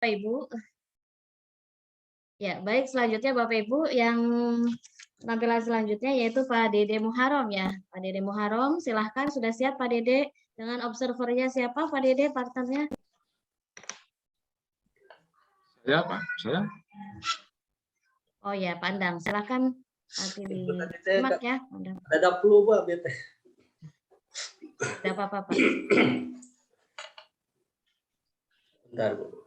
Bapak Ibu. Ya, baik, selanjutnya Bapak Ibu yang tampilan selanjutnya yaitu Pak Dede Muharom ya. Pak Dede Muharom, silahkan sudah siap Pak Dede dengan observernya siapa Pak Dede partnernya? Saya Pak, saya. Oh ya, Pandang, silahkan nanti disimak ya. Pandang. Ada flu Pak, bete. Tidak apa-apa Pak. Bentar Bu.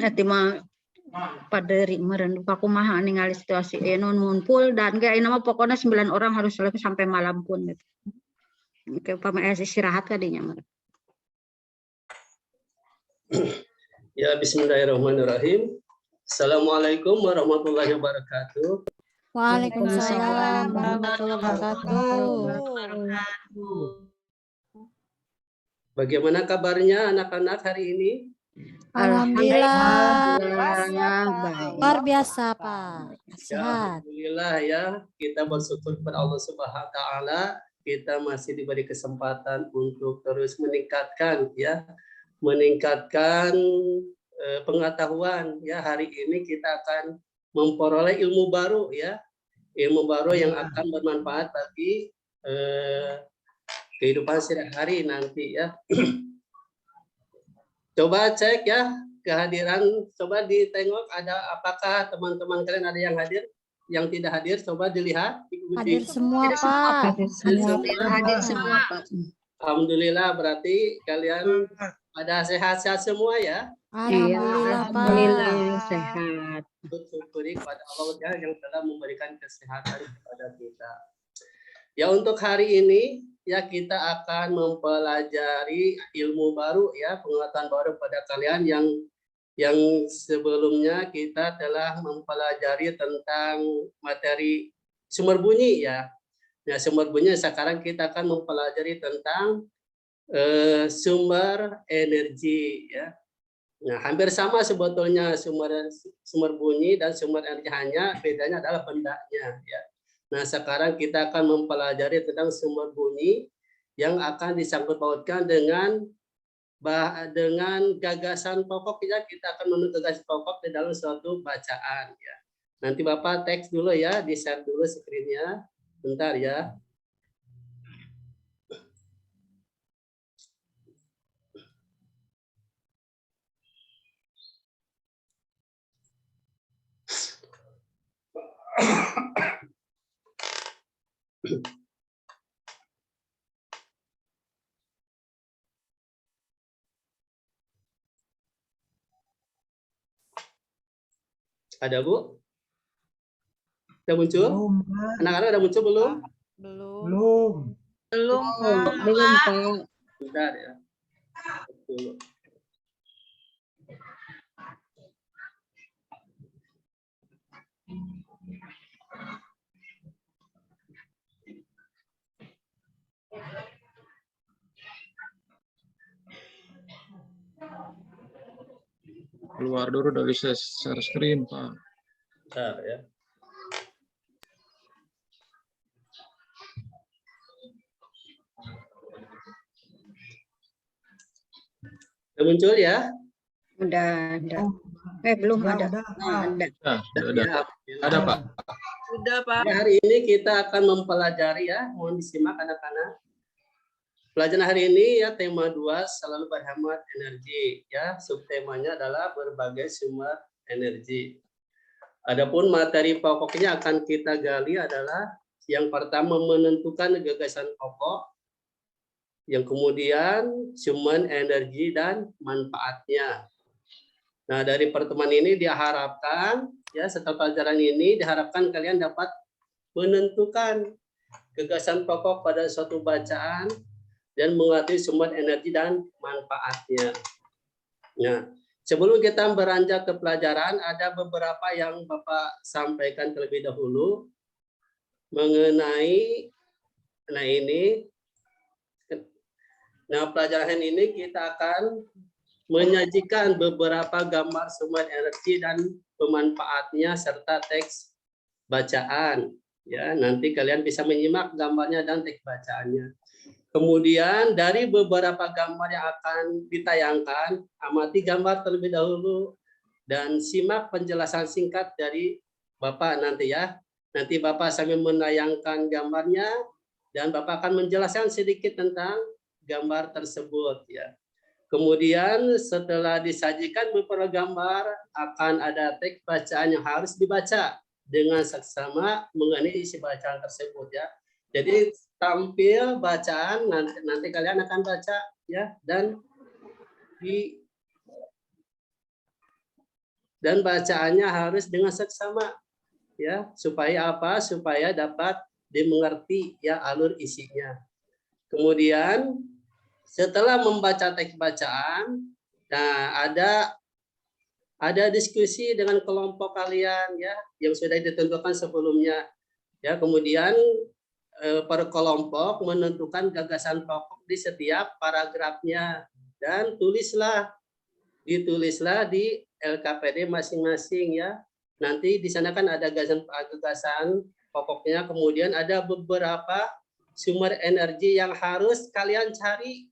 Etima paderi meren kumaha ningali situasi non ngumpul dan kayak nama pokoknya 9 orang harus selesai sampai malam pun gitu. Kayak pemain istirahat kadinya. Ya, bismillahirrahmanirrahim. Assalamualaikum warahmatullahi wabarakatuh. Waalaikumsalam warahmatullahi wabarakatuh. Bagaimana kabarnya anak-anak hari ini? Alhamdulillah. Baik. Luar biasa Pak. Ya, Sehat. alhamdulillah ya, kita bersyukur kepada Allah Subhanahu wa taala, kita masih diberi kesempatan untuk terus meningkatkan pengetahuan ya. Hari ini kita akan memperoleh ilmu baru ya. Ilmu baru yang akan bermanfaat bagi kehidupan sehari-hari nanti ya. Coba cek ya kehadiran, coba ditengok ada apakah teman-teman kalian ada yang hadir, yang tidak hadir coba dilihat. Hadir semua Pak. Hadir semua Pak. Alhamdulillah, berarti kalian pada sehat-sehat semua ya. Alhamdulillah Pak. Alhamdulillah sehat. Syukuri kepada Allah ya, yang telah memberikan kesehatan kepada kita. Ya, untuk hari ini ya kita akan mempelajari ilmu baru ya, pengetahuan baru pada kalian yang sebelumnya kita telah mempelajari tentang materi sumber bunyi ya. Ya, sumber bunyi sekarang kita akan mempelajari tentang sumber energi ya. Nah, hampir sama sebetulnya sumber bunyi dan sumber energi, hanya bedanya adalah bendanya ya. Nah, sekarang kita akan mempelajari tentang sumber bunyi yang akan disangkut pautkan dengan gagasan pokok ya. Kita akan menuntut gagasan pokok di dalam suatu bacaan ya. Nanti Bapak teks dulu ya, di-share dulu screen-nya. Bentar ya. Ada Bu? Sudah muncul? Anak-anak udah muncul belum? Belum. Belum Pak. Bentar ya. Dulu. Keluar dulu dari share screen Pak. Bentar ya. Sudah muncul ya? Udah. Belum ada. Ada. Ada. Ada Pak. Sudah Pak. Ya, hari ini kita akan mempelajari ya, mohon disimak anak-anak. Pelajaran hari ini ya tema 2 selalu berhemat energi ya, subtemanya adalah berbagai sumber energi. Adapun materi pokoknya akan kita gali adalah yang pertama menentukan gagasan pokok, yang kemudian sumber energi dan manfaatnya. Nah, dari pertemuan ini diharapkan ya, setelah pelajaran ini diharapkan kalian dapat menentukan gagasan pokok pada suatu bacaan dan mengerti sumber energi dan manfaatnya. Nah, sebelum kita beranjak ke pelajaran, ada beberapa yang Bapak sampaikan terlebih dahulu mengenai, nah ini Nah, pelajaran ini kita akan menyajikan beberapa gambar sumber energi dan pemanfaatnya serta teks bacaan. Ya, nanti kalian bisa menyimak gambarnya dan teks bacaannya. Kemudian dari beberapa gambar yang akan ditayangkan, amati gambar terlebih dahulu dan simak penjelasan singkat dari Bapak nanti ya. Nanti Bapak sambil menayangkan gambarnya dan Bapak akan menjelaskan sedikit tentang gambar tersebut ya. Kemudian setelah disajikan beberapa gambar akan ada teks bacaan yang harus dibaca dengan seksama mengenai isi bacaan tersebut ya. Jadi tampil bacaan nanti kalian akan baca ya dan bacaannya harus dengan seksama ya, supaya apa? Supaya dapat dimengerti ya alur isinya. Kemudian setelah membaca teks bacaan, nah ada diskusi dengan kelompok kalian ya yang sudah ditentukan sebelumnya. Ya, kemudian per kelompok menentukan gagasan pokok di setiap paragrafnya dan ditulislah di LKPD masing-masing ya. Nanti di sana kan ada gagasan pokoknya, kemudian ada beberapa sumber energi yang harus kalian cari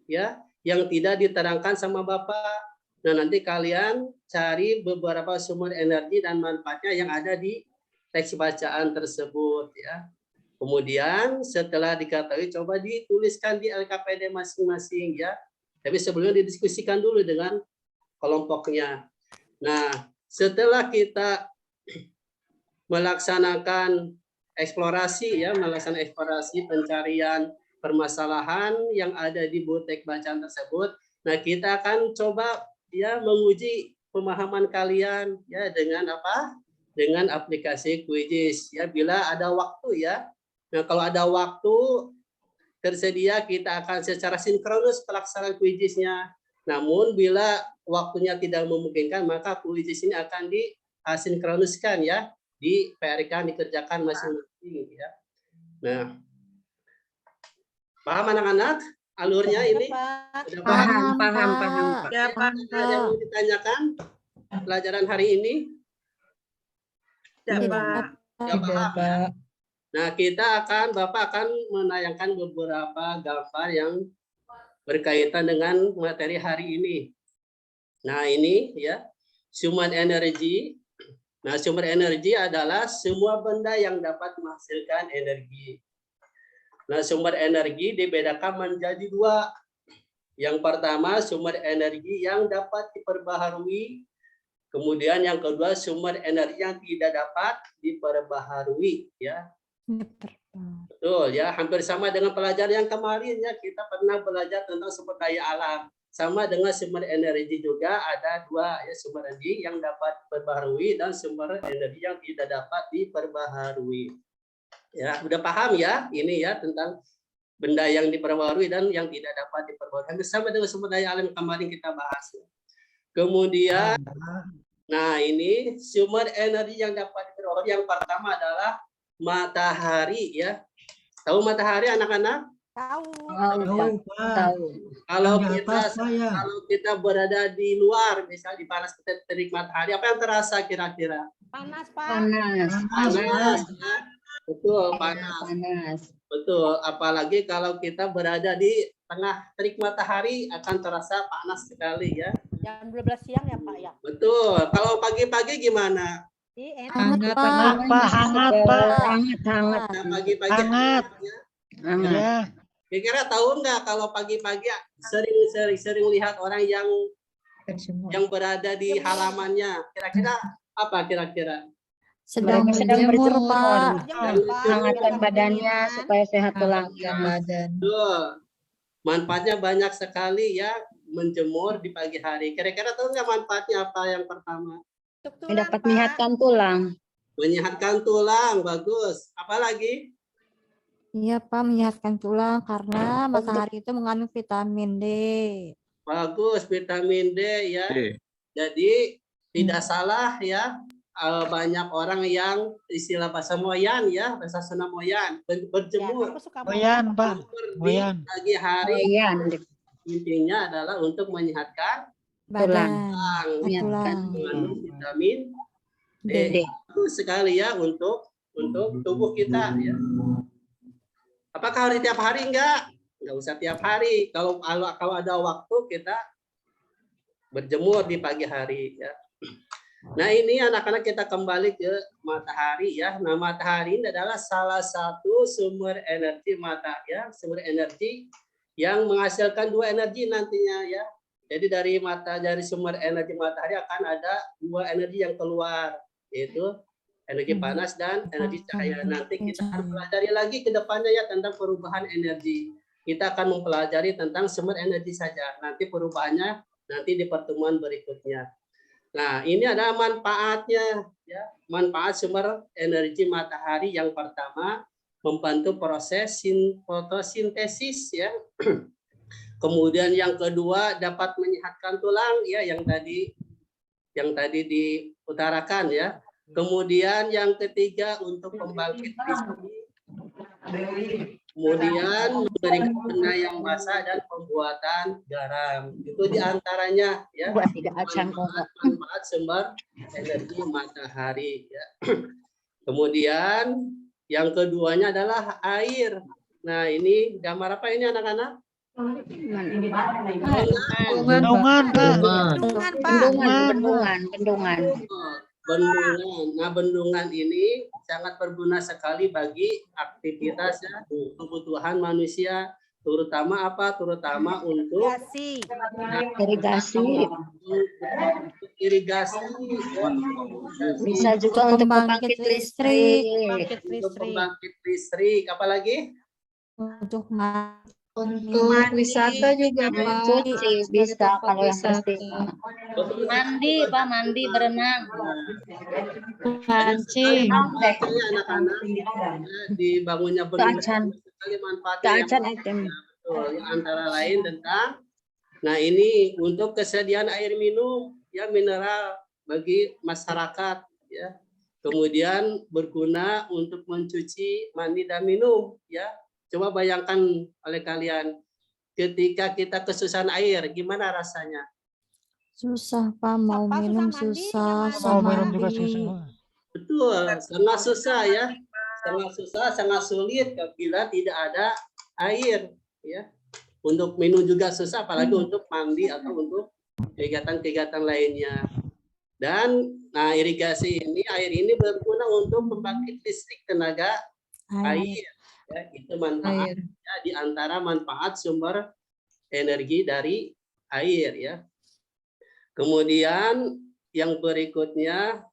ya, yang tidak diterangkan sama Bapak. Nah, nanti kalian cari beberapa sumber energi dan manfaatnya yang ada di teks bacaan tersebut ya. Kemudian setelah diketahui coba dituliskan di LKPD masing-masing ya. Tapi sebelumnya didiskusikan dulu dengan kelompoknya. Nah, setelah kita melaksanakan eksplorasi pencarian permasalahan yang ada di buku bacaan tersebut, nah kita akan coba ya menguji pemahaman kalian ya dengan apa? Dengan aplikasi Quizzes ya, bila ada waktu ya. Nah, kalau ada waktu tersedia kita akan secara sinkronus pelaksanaan Quizzes-nya. Namun bila waktunya tidak memungkinkan maka Quizzes ini akan disinkronuskan ya, di PRK dikerjakan masing-masing ya. Nah, paham anak-anak alurnya ini? Sudah Paham. Ya, Pak. Ada yang mau ditanyakan pelajaran hari ini? Ya, Tidak, Pak. Tidak paham ya? Nah, Bapak akan menayangkan beberapa gambar yang berkaitan dengan materi hari ini. Nah, ini ya, sumber energi. Nah, sumber energi adalah semua benda yang dapat menghasilkan energi. Nah, sumber energi dibedakan menjadi dua. Yang pertama, sumber energi yang dapat diperbaharui. Kemudian yang kedua, sumber energi yang tidak dapat diperbaharui. Ya. Betul ya, hampir sama dengan pelajaran yang kemarin ya, kita pernah belajar tentang sumber daya alam. Sama dengan sumber energi juga ada dua ya, sumber energi yang dapat diperbaharui dan sumber energi yang tidak dapat diperbaharui. Ya, udah paham ya ini ya tentang benda yang diperbaharui dan yang tidak dapat diperbaharui. Hampir sama dengan sumber daya alam yang kemarin kita bahas. Kemudian, nah ini sumber energi yang dapat diperbaharui yang pertama adalah matahari ya. Tahu matahari anak-anak? tahu. Kalau kita berada di luar, misalnya di panas terik matahari, apa yang terasa kira-kira? Panas, Pak. Panas. Ya? Betul, panas. Betul, apalagi kalau kita berada di tengah terik matahari akan terasa panas sekali ya. Jam 12 siang ya, Pak ya. Betul. Kalau pagi-pagi gimana? Enak, Hangat. Nah, pagi-pagi hangat. Ya. Kira-kira tahu nggak kalau pagi-pagi sering lihat orang yang berada di halamannya. Kira-kira apa kira-kira? Sedang berjemur, Pak. Hangatkan badannya supaya sehat tulangnya. Tuh. Manfaatnya banyak sekali ya menjemur di pagi hari. Kira-kira tahu nggak manfaatnya apa yang pertama? Dapat menyehatkan tulang. Menyehatkan tulang, bagus. Apalagi? Iya, Pak, menyehatkan tulang karena matahari itu mengandung vitamin D. Bagus, vitamin D ya. Oke. Jadi tidak salah ya banyak orang yang istilah bahasa Moyan ya, bahasa Sunda Moyan, berjemur Moyan, Pak. di Moyan. pagi hari. Iya, Intinya adalah untuk menyehatkan Badan. tulang, mengandung vitamin D. D. Bagus sekali ya untuk tubuh kita ya. Apakah harus tiap hari? Enggak usah tiap hari. Kalau ada waktu kita berjemur di pagi hari ya. Nah, ini anak-anak kita kembali ke matahari ya. Nah, matahari ini adalah salah satu sumber energi sumber energi yang menghasilkan 2 energi nantinya ya. Jadi dari sumber energi matahari akan ada 2 energi yang keluar, yaitu energi panas dan energi cahaya. Nanti kita akan pelajari lagi ke depannya ya tentang perubahan energi. Kita akan mempelajari tentang sumber energi saja. Nanti perubahannya nanti di pertemuan berikutnya. Nah, ini adalah manfaatnya ya. Manfaat sumber energi matahari yang pertama membantu proses fotosintesis ya. Kemudian yang kedua dapat menyehatkan tulang ya yang tadi diutarakan ya. Kemudian yang ketiga untuk pembangkit listrik. Kemudian memberikan benang yang basah dan pembuatan garam. Itu diantaranya ya manfaat sumber energi matahari. Ya. Kemudian yang keduanya adalah air. Nah ini gambar apa ini anak-anak? Bendungan, Pak. Bendungan. Bendungan. Nah, bendungan ini sangat berguna sekali bagi aktivitas ya, kebutuhan manusia, terutama apa? Terutama untuk irigasi. Bisa juga untuk pembangkit listrik. Untuk pembangkit listrik, apalagi? Untuk Untuk wisata juga, Pak. Cuci bisa kalau yang pasti. Mandi, Pak, mandi, berenang. Pancing. Anak-anak dibangunnya bendungan sekali manfaatnya antara lain tentang ini untuk kesediaan air minum ya mineral bagi masyarakat ya. Kemudian berguna untuk mencuci mandi dan minum ya. Coba bayangkan oleh kalian ketika kita kesusahan air gimana rasanya? susah, Pak. Mau minum susah, Mau minum mandi. juga susah. Betul, sangat susah ya. Sangat susah, sangat sulit bila tidak ada air ya. Untuk minum juga susah apalagi untuk mandi atau untuk kegiatan-kegiatan lainnya. Dan irigasi ini air ini berguna untuk membangkit listrik tenaga air. Ya, itu manfaat ya, di antara manfaat sumber energi dari air ya. Kemudian yang berikutnya,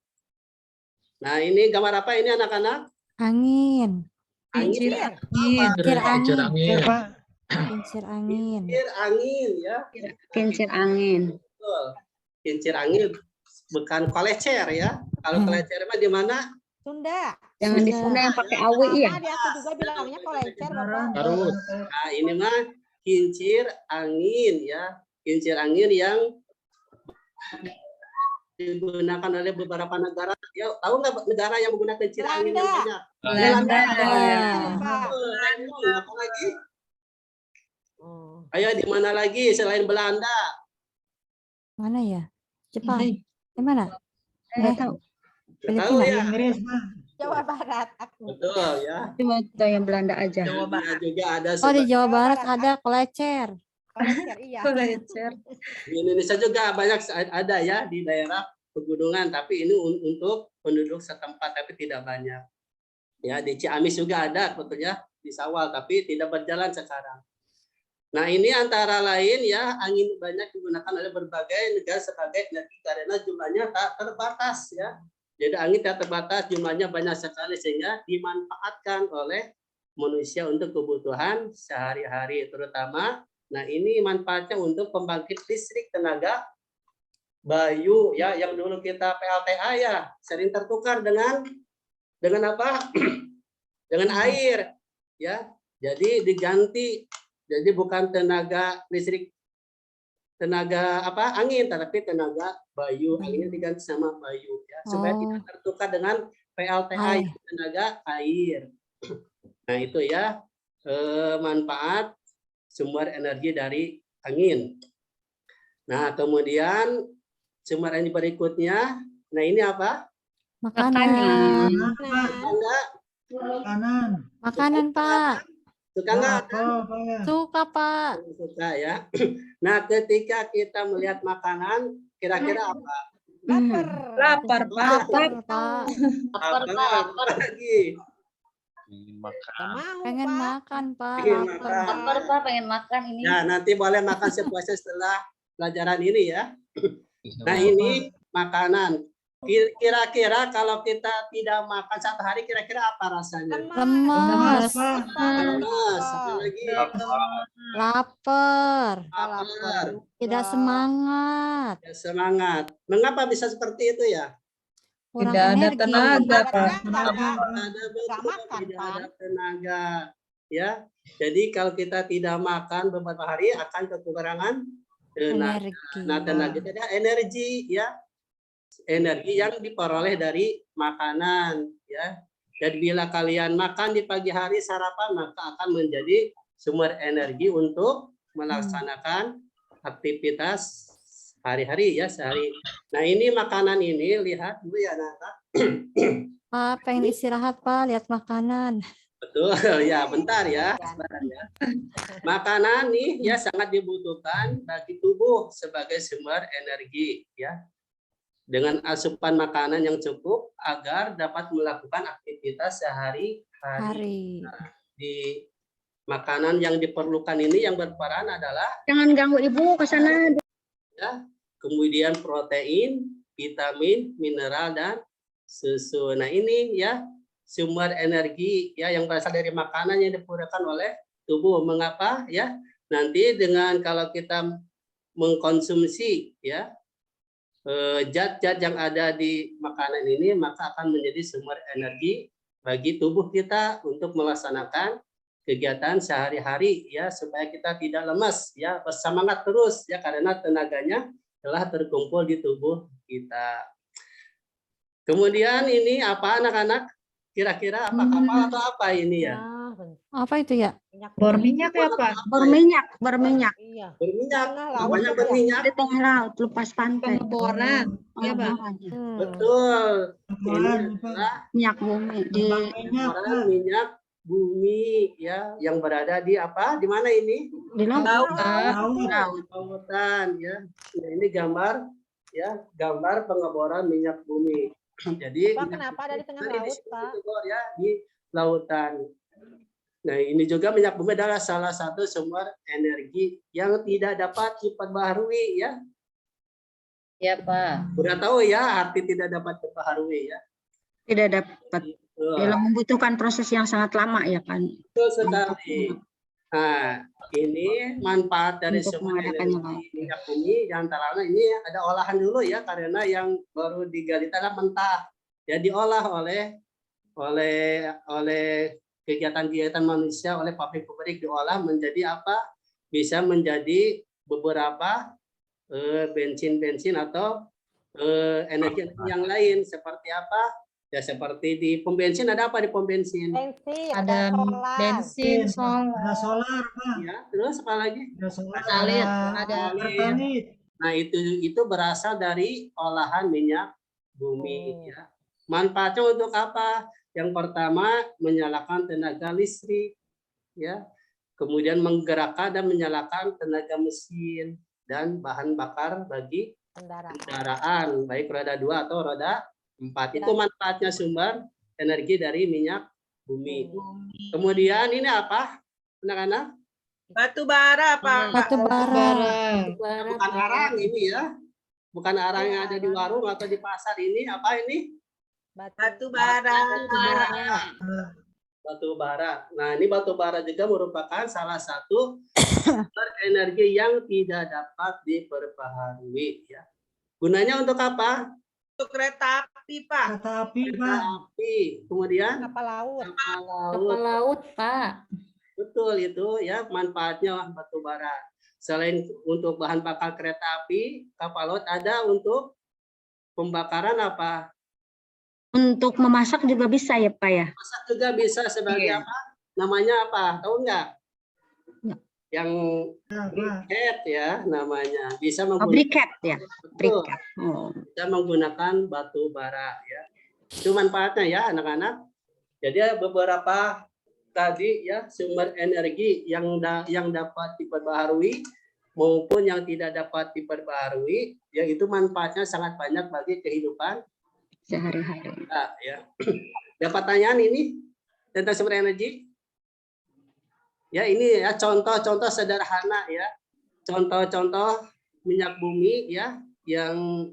ini gambar apa ini anak-anak? Angin. Angin. Kincir angin. Pak. Kincir angin. Kincir angin ya. Kincir angin. Betul. Kincir angin bukan kolecer ya. Kalau kolecer mah di mana? Sunda. Jangan di Sunda yang pakai awi ya. Aku juga bilangnya kolecer, Bapak. Garut. Nah, ini mah kincir angin ya. Kincir angin yang digunakan oleh beberapa negara. Ya, tahu nggak negara yang menggunakan kincir angin yang banyak? Belanda. Apa lagi? Ayo di mana lagi selain Belanda? Mana ya? Jepang. Di mana? Tahu. Tahu ya? Inggris, Pak. Jawa Barat. Aku. Betul ya. Cuma tahu yang Belanda aja. Juga ada Oh, di Jawa Barat ada kolecer. Kolecer, iya. di Indonesia juga banyak ada ya di daerah pegunungan, tapi ini untuk penduduk setempat tapi tidak banyak. Ya di Ciamis juga ada sebetulnya di Sawal tapi tidak berjalan sekarang. Nah ini antara lain ya angin banyak digunakan oleh berbagai negara sebagai energi karena jumlahnya tak terbatas ya. Jadi angin tak terbatas jumlahnya banyak sekali sehingga dimanfaatkan oleh manusia untuk kebutuhan sehari-hari terutama. Nah ini manfaatnya untuk pembangkit listrik tenaga bayu ya yang dulu kita PLTA ya sering tertukar dengan apa? Dengan air ya. Jadi diganti jadi bukan tenaga listrik tenaga apa angin, tetapi tenaga bayu. Anginnya diganti sama bayu ya, supaya tidak tertukar dengan PLTA Air. tenaga air. Nah itu ya manfaat sumber energi dari angin. Nah kemudian sumber energi berikutnya, nah ini apa? Makanan. Enggak? Makanan, Pak. Suka nggak? Suka, Pak. Suka ya. Nah ketika kita melihat makanan, kira-kira apa? Lapar, Pak. Lapar, Pak. Apa lagi? Pengen makan, Pak. Pengen Lapar. makan. Lapar, Pak, pengen makan ini. Ya, nanti boleh makan sepuasnya setelah pelajaran ini ya. Nah, ini makanan. Kira-kira kalau kita tidak makan satu hari, kira-kira apa rasanya? Lemas. Lemas. Satu lagi. Lapar. Lapar. Tidak semangat. Ya, semangat. Mengapa bisa seperti itu ya? Kurang Tidak ada energi. tenaga, Pak. Tidak ada tenaga. Ya, jadi kalau kita tidak makan beberapa hari akan kekurangan tenaga. Energi. Nah, tenaga itu adalah energi ya. Energi yang diperoleh dari makanan ya. Jadi bila kalian makan di pagi hari sarapan, maka akan menjadi sumber energi untuk melaksanakan aktivitas hari-hari ya sehari. Nah ini makanan ini lihat dulu ya Nata. Pak, pengen istirahat, Pak. Lihat makanan. Betul ya, bentar ya. Sebentar ya. Makanan nih ya sangat dibutuhkan bagi tubuh sebagai sumber energi ya. Dengan asupan makanan yang cukup agar dapat melakukan aktivitas sehari-hari. Di makanan yang diperlukan ini yang berperan adalah Jangan ganggu ibu ke sana. ya, kemudian protein, vitamin, mineral dan susu. Nah ini ya sumber energi ya yang berasal dari makanan yang diperlukan oleh tubuh. Mengapa ya? Nanti dengan kalau kita mengkonsumsi ya zat-zat yang ada di makanan ini, maka akan menjadi sumber energi bagi tubuh kita untuk melaksanakan kegiatan sehari-hari ya, supaya kita tidak lemas ya, bersemangat terus ya, karena tenaganya telah terkumpul di tubuh kita. Kemudian ini apa anak-anak? Kira-kira apa kapal atau apa ini ya? Apa itu ya? Bor minyak ya, Pak? Berminyak. Berminyak. Apanya berminyak? Di tengah laut, lepas pantai. Pengeboran. Ya, Pak. Betul. Ini adalah Minyak bumi. Di orang minyak bumi ya yang berada di apa? Di mana ini? di laut. Lautan ya. Nah, ini gambar ya, gambar pengeboran minyak bumi. Jadi Pak, kenapa ada di tengah laut, Pak? Ya, di lautan. Nah, ini juga minyak bumi adalah salah satu sumber energi yang tidak dapat diperbaharui ya. Ya, Pak. Udah tahu ya arti tidak dapat diperbaharui ya. Tidak dapat. Dalam membutuhkan proses yang sangat lama ya kan. Betul sekali. Nah, ini manfaat dari Untuk sumber mengadakannya, energi minyak bumi. Di antaranya ini ada olahan dulu ya, karena yang baru digali adalah mentah. Ya diolah oleh kegiatan-kegiatan manusia, oleh pabrik-pabrik diolah menjadi apa? Bisa menjadi beberapa bensin atau energi yang lain seperti apa? Ya seperti di pom bensin, ada apa di pom bensin? Bensin, Ada solar. bensin, Ada solar, Pak. Ya, terus apa lagi? Ada solar. Pertalit. ada Pertalit. Nah, itu berasal dari olahan minyak bumi ya. Manfaatnya untuk apa? Yang pertama, menyalakan tenaga listrik ya. Kemudian menggerakkan dan menyalakan tenaga mesin dan bahan bakar bagi kendaraan, baik roda 2 atau roda 4. Itu manfaatnya sumber energi dari minyak bumi. Kemudian ini apa? Anak-anak? Batu bara, Pak. Batu bara. Bukan arang ini ya. Bukan arang yang ada di warung atau di pasar ini. Apa ini? Batu bara. Batu bara. Nah, ini batu bara juga merupakan salah satu sumber energi yang tidak dapat diperbaharui ya. Gunanya untuk apa? Untuk kereta api, Pak. Kereta api, Pak. Kereta api. Kemudian Kapal laut. Kapal laut, Pak. betul itu ya manfaatnya batu bara. Selain untuk bahan bakar kereta api, kapal laut, ada untuk pembakaran apa? Untuk memasak juga bisa ya Pak ya? Masak juga bisa sebagai Iya. apa? Namanya apa? Tahu nggak? Ya. Yang Ya, Pak. briket ya namanya. Bisa Oh, menggunakan briket ya? betul, Briket. Oh. bisa menggunakan batu bara ya. Itu manfaatnya ya anak-anak. Jadi beberapa tadi ya sumber energi yang dapat diperbaharui maupun yang tidak dapat diperbaharui, yaitu manfaatnya sangat banyak bagi kehidupan Sehari-hari. kita ya. Ada pertanyaan ini tentang sumber energi? Ya ini ya contoh-contoh sederhana ya. Contoh-contoh minyak bumi ya yang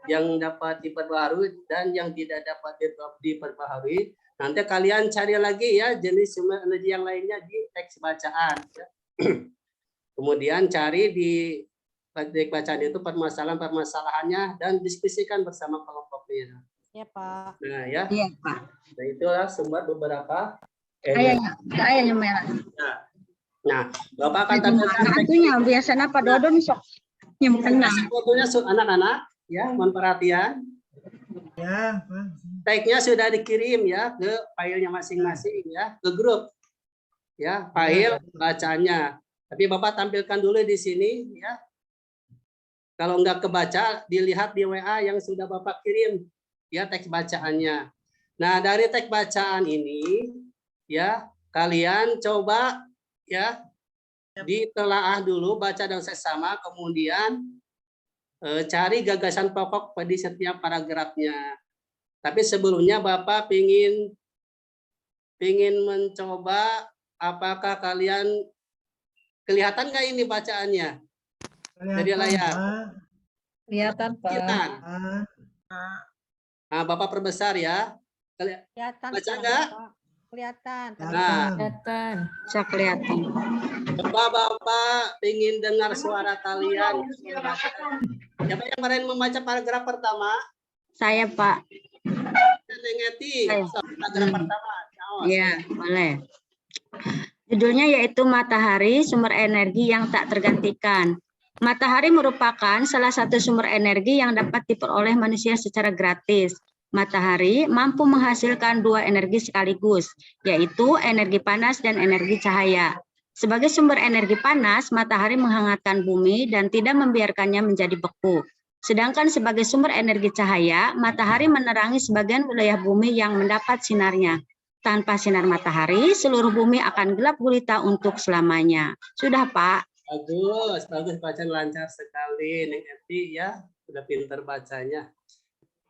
yang dapat diperbaharui dan yang tidak dapat diperbaharui. Nanti kalian cari lagi ya jenis sumber energi yang lainnya di teks bacaan. Ya. Kemudian cari di teks bacaan itu permasalahan-permasalahannya dan diskusikan bersama kelompoknya. Ya, Pak. Nah ya, Iya Pak. nah itulah sumber beberapa Kayaknya merah. Nah, Bapak akan tampilkan Satunya biasanya Pak Dodon sok nyempenang. fotonya anak-anak ya, mohon perhatian. Ya, Pak. Tag-nya sudah dikirim ya ke filenya masing-masing ya, ke grup. Ya, file bacanya. Tapi Bapak tampilkan dulu di sini ya. Kalau enggak kebaca, dilihat di WA yang sudah Bapak kirim ya teks bacaannya. Nah, dari teks bacaan ini ya, kalian coba ya ditelaah dulu, baca dan seksama, kemudian cari gagasan pokok di setiap paragrafnya. Tapi sebelumnya Bapak ingin mencoba, apakah kalian kelihatan nggak ini bacaannya dari layar? Kelihatan, Pak. Kelihatan. Nah, Bapak perbesar ya. Kelihatan. Baca Pak. nggak? Kelihatan. Nah, Kelihatan. Bisa kelihatan. coba Bapak ingin dengar suara kalian. Siapa yang kemarin membaca paragraf pertama? Saya Pak. Neng Eti, paragraf pertama. Iya, boleh. Judulnya yaitu Matahari, sumber energi yang tak tergantikan. Matahari merupakan salah satu sumber energi yang dapat diperoleh manusia secara gratis. Matahari mampu menghasilkan dua energi sekaligus, yaitu energi panas dan energi cahaya. Sebagai sumber energi panas, matahari menghangatkan bumi dan tidak membiarkannya menjadi beku. Sedangkan sebagai sumber energi cahaya, matahari menerangi sebagian wilayah bumi yang mendapat sinarnya. Tanpa sinar matahari, seluruh bumi akan gelap gulita untuk selamanya. Sudah, Pak? Bagus, bagus, bacaan lancar sekali, Neng Eti ya, sudah pintar bacanya.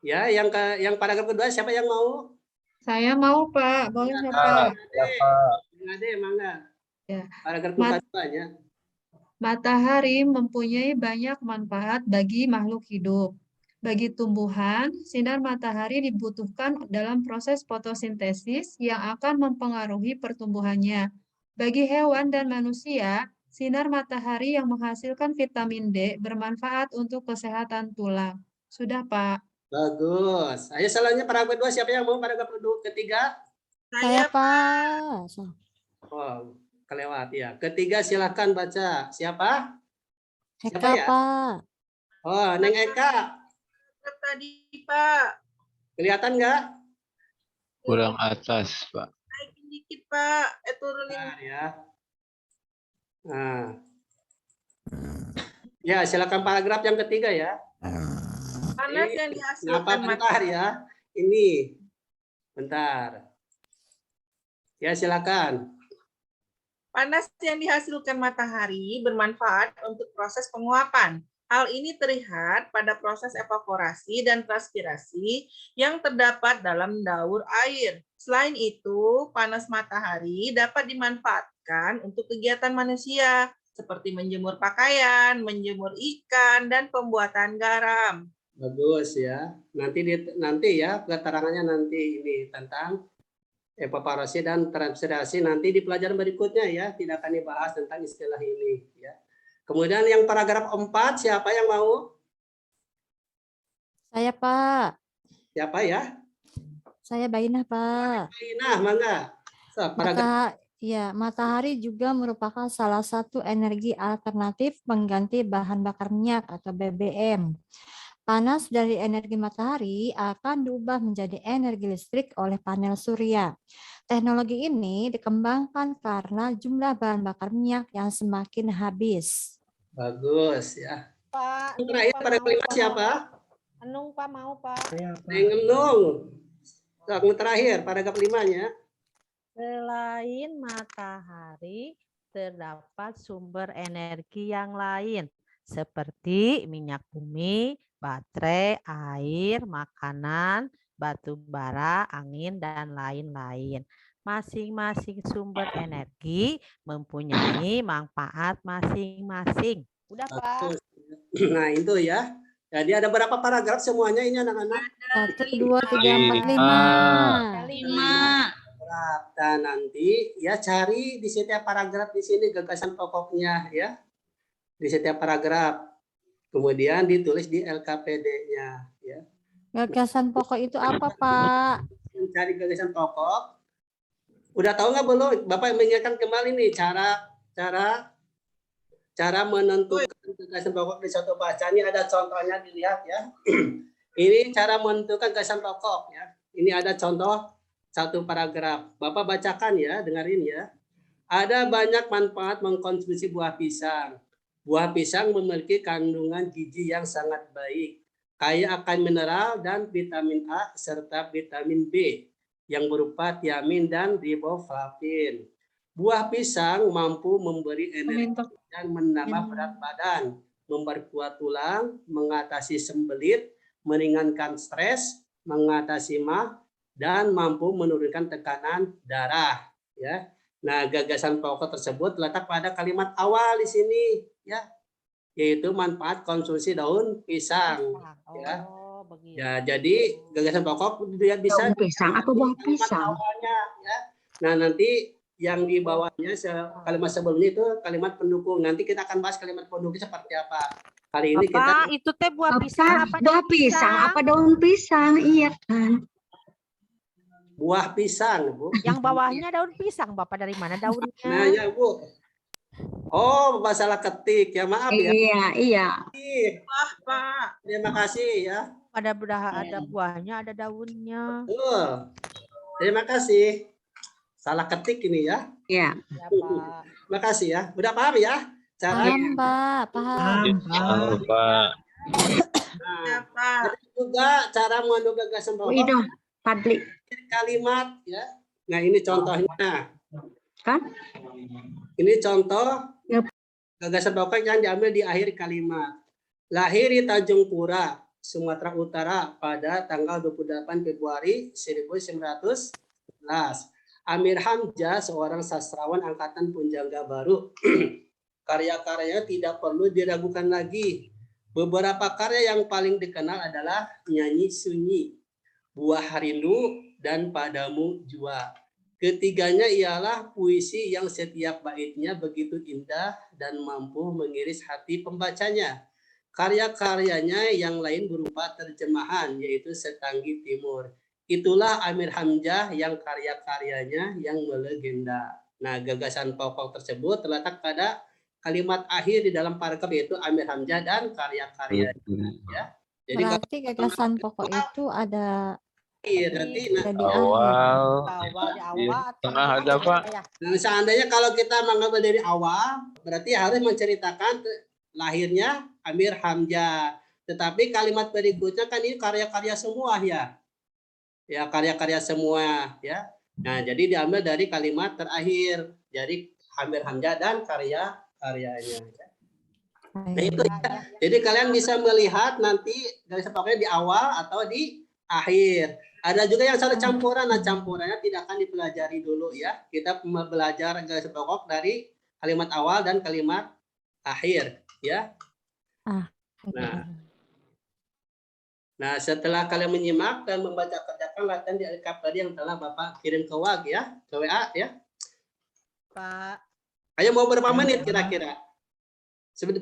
Ya, yang paragraf kedua siapa yang mau? Saya mau, Pak. Boleh ya, Pak? Ade, mangga. Ya. Paragraf keduanya. Matahari mempunyai banyak manfaat bagi makhluk hidup. Bagi tumbuhan, sinar matahari dibutuhkan dalam proses fotosintesis yang akan mempengaruhi pertumbuhannya. Bagi hewan dan manusia, sinar matahari yang menghasilkan vitamin D bermanfaat untuk kesehatan tulang. Sudah, Pak. Bagus. Ayo selanjutnya paragraf kedua, siapa yang mau paragraf ketiga? Saya, Pak. Oh, kelewat ya. Ketiga silakan baca. Siapa? Eka, ya? Pak. Oh, Neng Eka. Tadi, Pak. Kelihatan nggak? Kurang atas, Pak. Naikin dikit, Pak. Turunin. Nah, ya. Nah. Ya, silakan paragraf yang ketiga ya. Panas yang dihasilkan Bentar ya. Ini. Bentar. Ya, silakan. Panas yang dihasilkan matahari bermanfaat untuk proses penguapan. Hal ini terlihat pada proses evaporasi dan transpirasi yang terdapat dalam daur air. Selain itu, panas matahari dapat dimanfaatkan untuk kegiatan manusia, seperti menjemur pakaian, menjemur ikan, dan pembuatan garam. Bagus ya. Nanti ya keterangannya nanti ini tentang evaporasi dan transpirasi nanti di pelajaran berikutnya ya, tidak akan dibahas tentang istilah ini ya. Kemudian yang paragraf 4 siapa yang mau? Saya, Pak. Siapa ya? Saya Bainah, Pak. Bainah, mangga. So, paragraf Ya, matahari juga merupakan salah satu energi alternatif pengganti bahan bakar minyak atau BBM. Panas dari energi matahari akan diubah menjadi energi listrik oleh panel surya. Teknologi ini dikembangkan karena jumlah bahan bakar minyak yang semakin habis. Bagus ya. Pak, Yang terakhir Pak pada mau, kelima Pak. siapa? Enung Pak mau Pak. Saya, Pak. Nengenung. Yang terakhir pada kelimanya. Selain matahari, terdapat sumber energi yang lain seperti minyak bumi, baterai, air, makanan, batu bara, angin, dan lain-lain. Masing-masing sumber energi mempunyai manfaat masing-masing. Udah Pak. Nah itu ya. Jadi ada berapa paragraf semuanya ini anak-anak? 1, 2, 3, 4, 5. Dan nanti ya cari di setiap paragraf di sini gagasan pokoknya ya. Di setiap paragraf. Kemudian ditulis di LKPD-nya ya. Gagasan pokok itu apa, Pak? Mencari gagasan pokok. Udah tahu nggak belum? Bapak mengingatkan kembali nih cara menentukan gagasan pokok di suatu bahasa. Ini ada contohnya, dilihat ya. Ini cara menentukan gagasan pokok ya. Ini ada contoh satu paragraf. Bapak bacakan ya, dengerin ya. Ada banyak manfaat mengkonsumsi buah pisang. Buah pisang memiliki kandungan gizi yang sangat baik, kaya akan mineral dan vitamin A serta vitamin B yang berupa tiamin dan riboflavin. Buah pisang mampu memberi energi dan menambah berat badan, memperkuat tulang, mengatasi sembelit, meringankan stres, mengatasi MAH, dan mampu menurunkan tekanan darah. Ya, nah gagasan pokok tersebut terletak pada kalimat awal di sini, ya, yaitu manfaat konsumsi daun pisang. Ya, ya jadi gagasan pokok dia bisa Daun pisang apa buah pisang? awalnya, ya. Nah nanti yang di bawahnya kalimat sebelumnya itu kalimat pendukung. Nanti kita akan bahas kalimat pendukung seperti apa. Hari ini kita itu teh buah pisang apa Buah pisang apa daun pisang? Iya kan? buah pisang, Bu. Yang bawahnya daun pisang, Bapak dari mana daunnya? Nah, ya, Bu. Oh, Bapak salah ketik. Ya, maaf ya. Iya. Wah, Pak. Terima kasih ya. Ada buahnya, ada daunnya. Betul. Terima kasih. Salah ketik ini ya. Iya. Ya Pak. Terima kasih ya. Udah paham ya? Cara Paham, Pak. Paham. Pak. nah, Ya, Pak. ada juga cara mengandung gagasan pokok Ido, Padli. kalimat ya. Nah, ini contohnya. Kan? Ini contoh Ya. gagasan pokok yang diambil di akhir kalimat. Lahir di Tanjung Pura, Sumatera Utara pada tanggal 28 Februari 1911. Amir Hamzah, seorang sastrawan angkatan Punjangga Baru. Karya-karyanya tidak perlu diragukan lagi. Beberapa karya yang paling dikenal adalah Nyanyi Sunyi, Buah Rindu, dan Padamu Jua. Ketiganya ialah puisi yang setiap baitnya begitu indah dan mampu mengiris hati pembacanya. Karya-karyanya yang lain berupa terjemahan, yaitu Setanggi Timur. Itulah Amir Hamzah yang karya-karyanya yang melegenda. Nah, gagasan pokok tersebut terletak pada kalimat akhir di dalam paragraf, yaitu Amir Hamzah dan karya-karyanya. Ya. Jadi Berarti gagasan pokok itu ada berarti di akhir. Awal. Di awal. Tengah ada, Pak. nah, seandainya kalau kita mengambil dari awal, berarti harus menceritakan lahirnya Amir Hamzah. Tetapi kalimat berikutnya kan ini karya-karya semua ya. Ya, karya-karya semua ya. Nah, jadi diambil dari kalimat terakhir. Jadi Amir Hamzah dan karya-karyanya. Nah, itu ya. Jadi kalian bisa melihat nanti garis pokoknya di awal atau di akhir. Ada juga yang salah campuran. Nah, campurannya tidak akan dipelajari dulu ya. Kita belajar garis pokok dari kalimat awal dan kalimat akhir ya. Nah, setelah kalian menyimak dan membaca kerjakan latihan di LKP tadi yang telah Bapak kirim ke WA ya, ke WA ya. Pak. Ayo mau berapa menit kira-kira?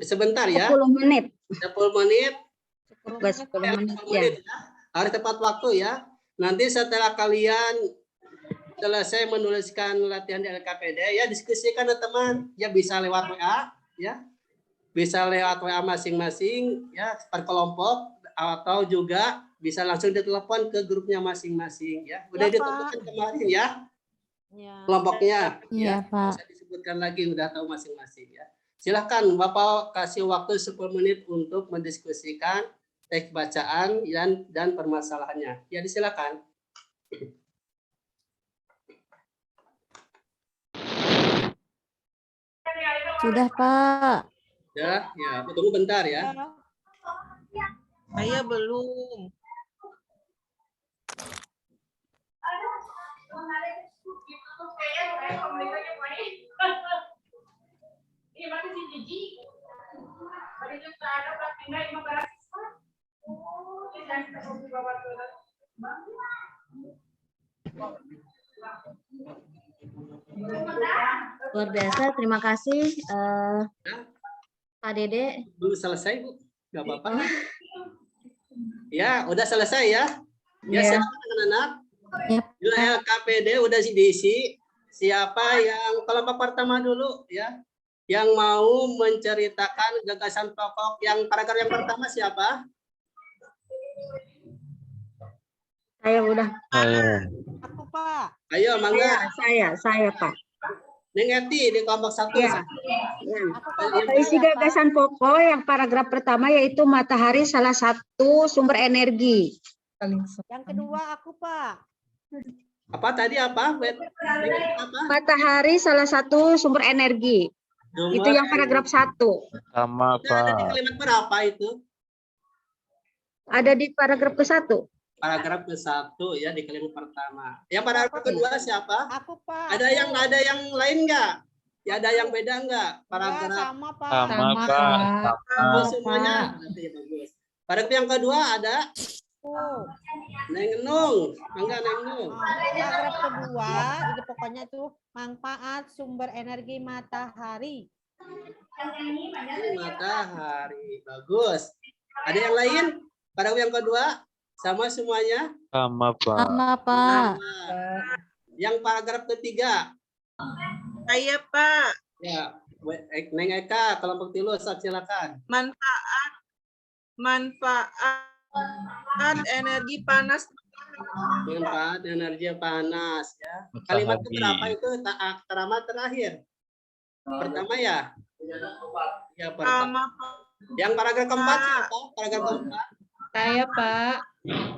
Sebentar ya. 10 menit. 10 menit. 10 menit ya. Ya. Harus tepat waktu ya. Nanti setelah kalian selesai menuliskan latihan di LKPD, ya diskusikan ya teman, ya bisa lewat WA, ya bisa lewat WA masing-masing, ya per kelompok, atau juga bisa langsung ditelepon ke grupnya masing-masing, ya. Udah Ya, ditentukan kemarin ya Ya. kelompoknya, Iya, ya. Pak. Bisa disebutkan lagi, udah tahu masing-masing ya. Silahkan Bapak kasih waktu 10 menit untuk mendiskusikan teks bacaan dan permasalahannya. Ya, disilakan. Sudah, Pak. Ya, tunggu bentar ya. Saya belum. Luar biasa, terima kasih Pak Dede. Belum selesai, Bu. Nggak apa-apa. Ya, udah selesai ya. Ya, Ya. silakan anak-anak. Ya. LKPD udah diisi. Siapa yang kelompok pertama dulu ya? Yang mau menceritakan gagasan pokok yang paragraf yang pertama siapa? Saya udah. Aku, Pak. Ayo, mangga. Saya Pak. Neng Eti di kelompok 1. Ya. Isi Iya, Pak. gagasan pokok yang paragraf pertama yaitu matahari salah satu sumber energi. Yang kedua aku, Pak. Apa tadi apa? Apa? Matahari salah satu sumber energi. Itu yang paragraf 1. Sama, Itu ada di Pak. kalimat berapa itu? Ada di paragraf ke-1. Paragraf ke-1 ya di kalimat pertama. Yang paragraf kedua siapa? Aku, Pak. Ada yang lain nggak? Ya, ada yang beda nggak? Paragraf Sama, Pak. Sama, Pak. bagus semuanya. Berarti bagus. Paragraf yang kedua ada Oh. Neng Nung. Enggak Neng Nung. Paragraf kedua, itu pokoknya tuh manfaat sumber energi matahari. Ini matahari. Bagus. Ada yang lain? Paragraf yang kedua sama semuanya? Sama, Pak. Sama, Pak. Yang paragraf ketiga. Saya, Pak. Ya, Neng Eka, kelompok 3, silakan. Manfaat energi panas. Manfaat energi panas ya. Kalimat Matahari. keberapa itu kalimat terakhir? Pertama ya? Ya, pertama. Sama, Pak. Yang paragraf keempat siapa? Paragraf keempat. Saya, Pak.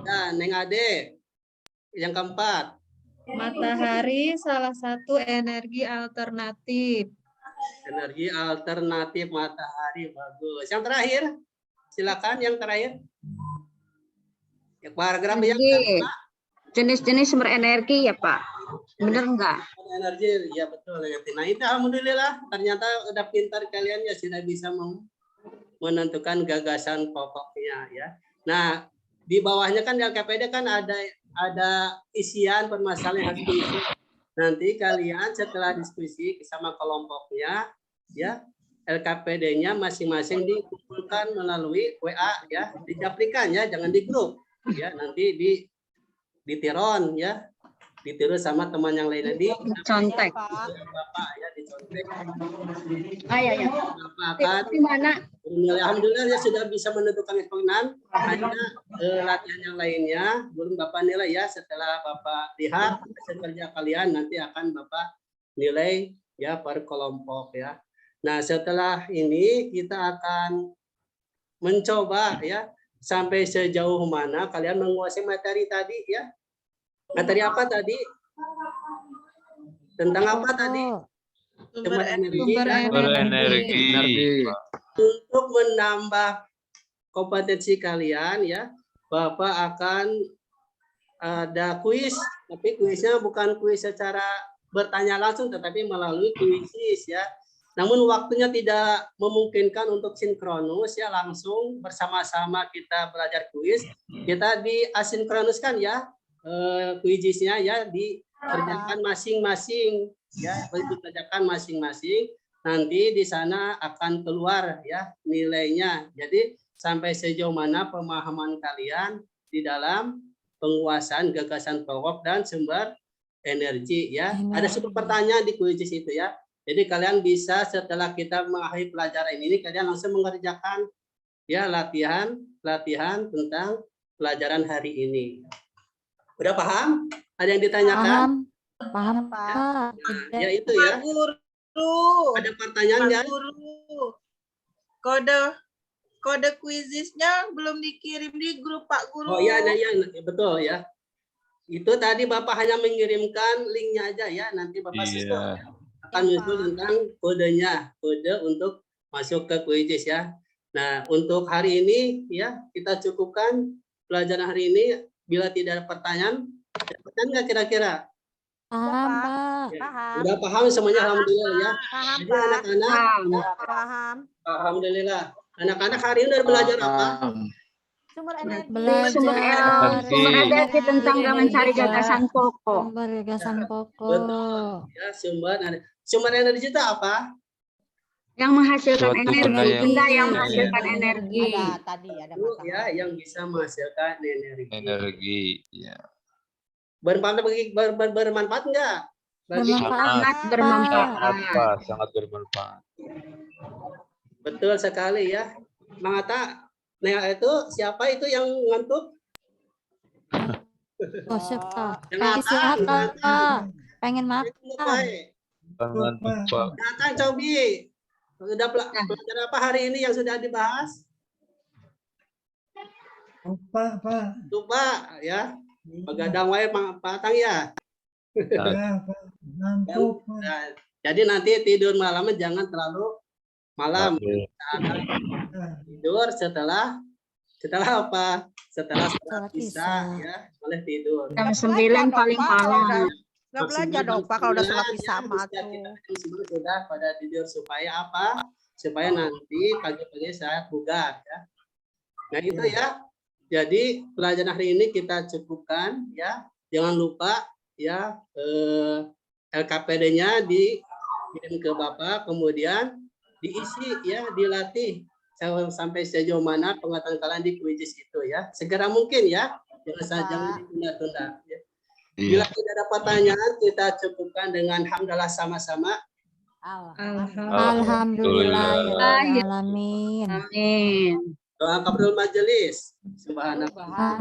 Ya, Neng Ade. Yang keempat. Matahari salah satu energi alternatif. Energi alternatif matahari, bagus. Yang terakhir, silakan yang terakhir. Yang paragraf yang Energi. Jenis-jenis sumber energi ya Pak. Bener enggak? energi, ya betul. Nah itu alhamdulillah, ternyata udah pintar kalian ya sudah bisa menentukan gagasan pokoknya ya. Nah di bawahnya kan di LKPD kan ada isian permasalahan yang harus diisi. Nanti kalian setelah diskusi sama kelompoknya ya, LKPD-nya masing-masing dikumpulkan melalui WA ya, dicaplikan ya, jangan di grup ya, nanti di tiron ya, ditiru sama teman yang lainnya di contek. Bapak ya, dicontek. Ya. Bapak akan Gimana? alhamdulillah ya sudah bisa menentukan kemenangan. Hanya latihan yang lainnya belum Bapak nilai ya, setelah Bapak lihat hasil kerja kalian nanti akan Bapak nilai ya per kelompok ya. Nah, setelah ini kita akan mencoba ya sampai sejauh mana kalian menguasai materi tadi ya. Materi apa tadi? Tentang apa tadi? Sumber energi. Sumber Energi. Untuk menambah kompetensi kalian ya, Bapak akan ada kuis, tapi kuisnya bukan kuis secara bertanya langsung, tetapi melalui kuisis ya. Namun waktunya tidak memungkinkan untuk sinkronus ya, langsung bersama-sama kita belajar kuis. Kita diasinkronuskan ya, kuisisnya ya dikerjakan masing-masing ya, dikerjakan masing-masing. Nanti di sana akan keluar ya nilainya. Jadi sampai sejauh mana pemahaman kalian di dalam penguasaan gagasan pokok dan sumber energi ya. Ada 10 pertanyaan di kuis itu ya. Jadi kalian bisa setelah kita mengakhiri pelajaran ini kalian langsung mengerjakan ya latihan tentang pelajaran hari ini. Udah paham? Ada yang ditanyakan? Paham, Pak. Ya itu ya. Pak Guru. Ada pertanyaan Pak ya? Guru. Kode kuisisnya belum dikirim di grup Pak Guru. Oh iya, betul ya. Itu tadi Bapak hanya mengirimkan linknya aja ya. Nanti Bapak siswa akan menyusul tentang kodenya, kode untuk masuk ke kuis ya. Nah, untuk hari ini ya kita cukupkan pelajaran hari ini. Bila tidak ada pertanyaan, ada pertanyaan nggak kira-kira? Paham, Pak. Udah paham semuanya, alhamdulillah ya. Paham, Jadi Pak. anak-anak, Paham. alhamdulillah. Anak-anak hari ini udah belajar apa? Sumber energi. Sumber energi tentang mencari gagasan pokok. Sumber gagasan pokok. Betul. Ya, sumber energi itu apa? Yang menghasilkan Suatu energi, benda yang- benda yang menghasilkan energi. Ada tadi ada Itu masalah. ya yang bisa menghasilkan energi. Energi, ya. Bermanfaat enggak? Bagi Bermanfaat, Bermanfaat. Sangat bermanfaat. betul sekali ya. Mangata, nah itu siapa itu yang ngantuk? Oh, siap, Pak. Yang Istirahat, atas, Pak. Pengen makan. Jangan lupa. Datang Cobi. Sudah pelajaran apa hari ini yang sudah dibahas? Pak. Lupa ya. Begadang wae patang ya. Ya, Pak. Ngantuk, Pak. Nah, jadi nanti tidur malamnya jangan terlalu malam. Tidur setelah apa? Setelah sholat isya ya, boleh tidur. Jam 9 paling malam. Nggak belajar dong, Pak, kalau udah sholat isya mah Kita tuh. sudah pada tidur supaya apa? Supaya nanti pagi-pagi saat bugar ya. Nah itu ya. Jadi pelajaran hari ini kita cukupkan ya. Jangan lupa ya LKPD-nya dikirim ke Bapak, kemudian diisi ya, dilatih sampai sejauh mana pengetahuan kalian di kuis itu ya. Segera mungkin ya. Jangan ditunda-tunda ya. Bila tidak ada pertanyaan, kita cukupkan dengan hamdalah sama-sama. Alhamdulillah ya alamin. Amin. Doa kabul majelis. Subhanallah.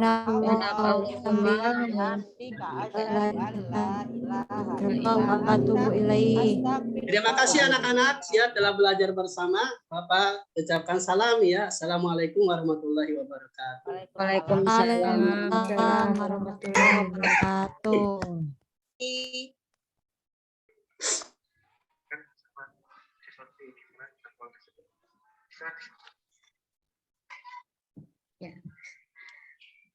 Terima kasih anak-anak siap telah belajar bersama. Bapak ucapkan salam ya. Assalamualaikum warahmatullahi wabarakatuh. Waalaikumsalam warahmatullahi wabarakatuh. Ya.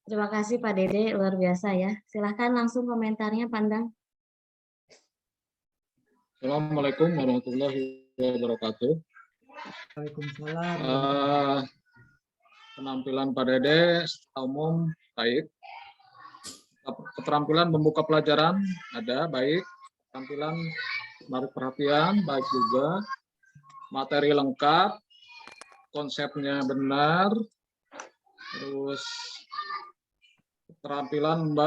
Terima kasih Pak Dede, luar biasa ya. Silahkan langsung komentarnya, Pandang. Assalamualaikum warahmatullahi wabarakatuh. Waalaikumsalam. Penampilan Pak Dede secara umum baik. Keterampilan membuka pelajaran ada baik. Keterampilan menarik perhatian baik juga. Materi lengkap. Konsepnya benar. Terus keterampilan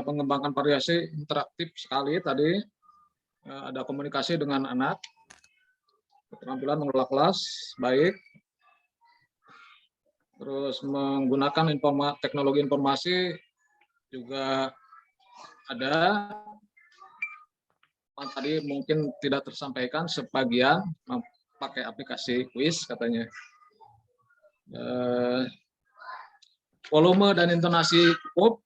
mengembangkan variasi interaktif sekali tadi. Ada komunikasi dengan anak. Keterampilan mengelola kelas baik. Terus menggunakan teknologi informasi juga ada. Tadi mungkin tidak tersampaikan sebagian pakai aplikasi kuis katanya. Volume dan intonasi cukup.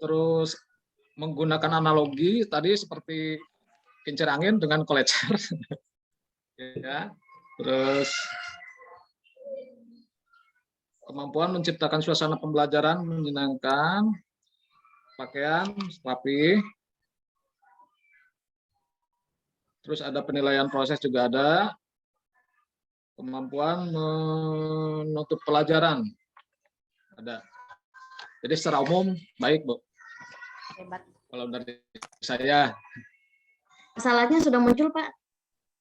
Terus menggunakan analogi tadi seperti kincir angin dengan kolecer. Ya. Terus kemampuan menciptakan suasana pembelajaran menyenangkan, pakaian rapi. Terus ada penilaian proses juga ada. Kemampuan menutup pelajaran ada. Jadi secara umum baik, Bu. Hebat. Kalau dari saya. Masalahnya sudah muncul, Pak,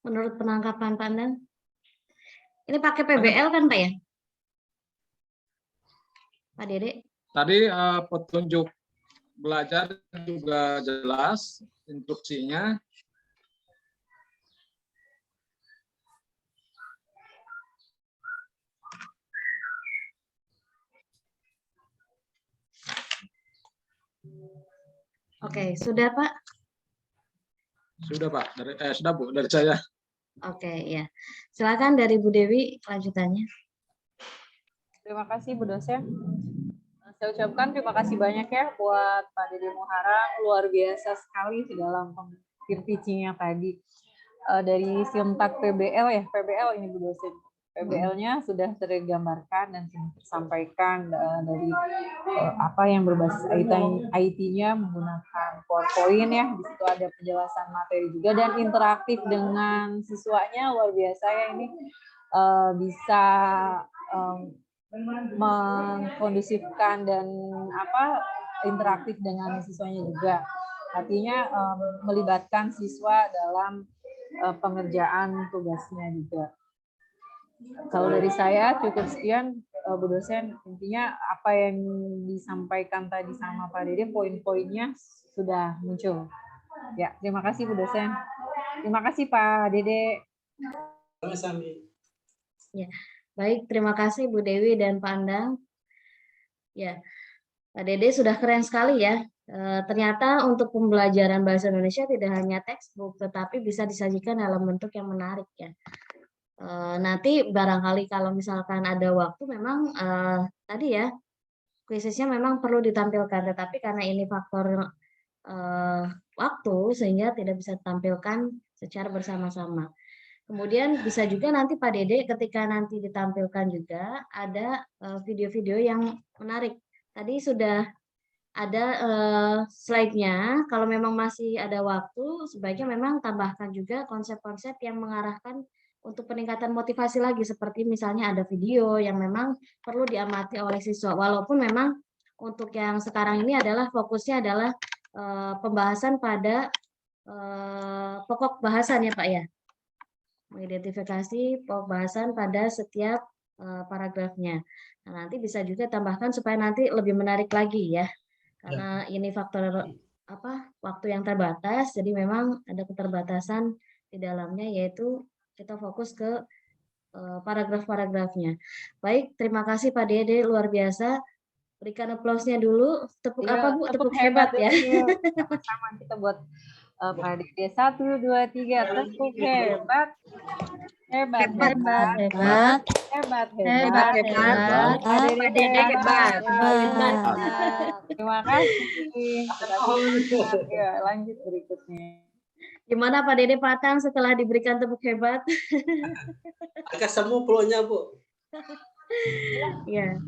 menurut penangkapan Pandang. Ini pakai PBL kan, Pak ya? Pak Dede? Tadi petunjuk belajar juga jelas instruksinya. Oke, sudah Pak? Sudah Pak, sudah Bu, dari saya. Oke, ya. Silakan dari Bu Dewi lanjutannya. Terima kasih Bu dosen. Saya ucapkan terima kasih banyak ya buat Pak Dede Muharrem, luar biasa sekali di dalam teaching-nya tadi. Dari Simtak PBL ya, PBL ini Bu dosen. PBL-nya sudah tergambarkan dan tersampaikan dari apa yang berbasis IT-nya menggunakan PowerPoint ya. Di situ ada penjelasan materi juga dan interaktif dengan siswanya, luar biasa ya ini bisa mengkondusifkan dan interaktif dengan siswanya juga. Artinya melibatkan siswa dalam pengerjaan tugasnya juga. Kalau dari saya cukup sekian Bu dosen, intinya apa yang disampaikan tadi sama Pak Dede, poin-poinnya sudah muncul. Ya, terima kasih Bu dosen. Terima kasih Pak Dede. Sama-sama. Ya, baik, terima kasih Bu Dewi dan Pak Andang. Ya, Pak Dede sudah keren sekali ya. Ternyata untuk pembelajaran bahasa Indonesia tidak hanya textbook, tetapi bisa disajikan dalam bentuk yang menarik ya. Nanti barangkali kalau misalkan ada waktu memang tadi ya kuisisnya memang perlu ditampilkan, tetapi karena ini faktor waktu sehingga tidak bisa ditampilkan secara bersama-sama. Kemudian bisa juga nanti Pak Dede ketika nanti ditampilkan juga ada video-video yang menarik. Tadi sudah ada slide-nya, kalau memang masih ada waktu sebaiknya memang tambahkan juga konsep-konsep yang mengarahkan untuk peningkatan motivasi lagi, seperti misalnya ada video yang memang perlu diamati oleh siswa. Walaupun memang untuk yang sekarang ini adalah fokusnya adalah pembahasan pada pokok bahasan ya Pak ya. Mengidentifikasi pokok bahasan pada setiap paragrafnya. Nah, nanti bisa juga tambahkan supaya nanti lebih menarik lagi ya. Karena ini faktor waktu yang terbatas, jadi memang ada keterbatasan di dalamnya, yaitu kita fokus ke paragraf-paragrafnya. Baik, terima kasih Pak Dede, luar biasa. Berikan aplausnya dulu. Tepuk apa Bu? Tepuk hebat ya. Sama kita buat Pak Dede. 1, 2, 3. Tepuk hebat. Hebat, hebat, hebat. Hebat, hebat, hebat. Pak Dede hebat. Terima kasih. Ya, lanjut berikutnya. Gimana Pak Dede Patang setelah diberikan tepuk hebat? Agak semu pulaunya Bu. Ya.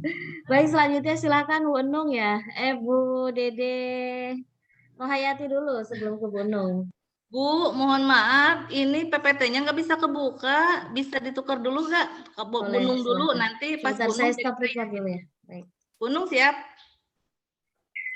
Baik, selanjutnya silakan Bu Enung ya. Bu Dede Rohayati dulu sebelum ke Bu Enung. Bu, mohon maaf, ini PPT-nya nggak bisa kebuka, bisa ditukar dulu nggak? Bu Nung dulu, nanti pas Sebentar, Bu saya Nung. stop record dulu ya. Baik. Bu Nung siap?